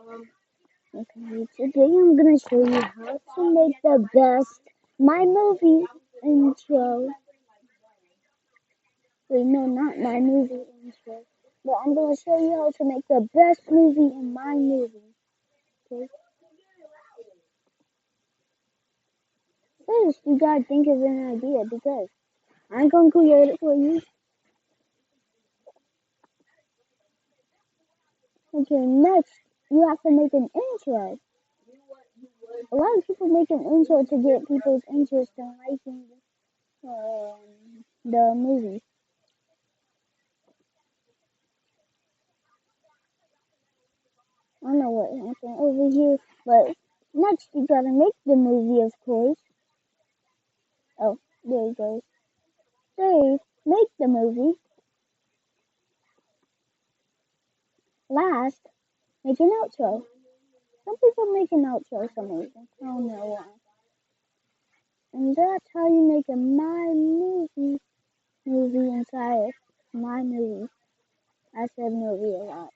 Okay, today I'm gonna show you how to make the best My Movie intro. Wait, no, not My Movie intro. But I'm gonna show you how to make the best movie in My Movie. Okay? First, you gotta think of an idea because I'm gonna create it for you. Okay, next, you have to make an intro. A lot of people make an intro to get people's interest in liking the movie. I don't know what happened over here, but next you gotta make the movie, of course. Oh, there it goes. Third, make the movie. Last, make an outro. Some people make an outro for some reason. I don't know why. And that's how you make a My Movie inside My Movie. I said movie a lot.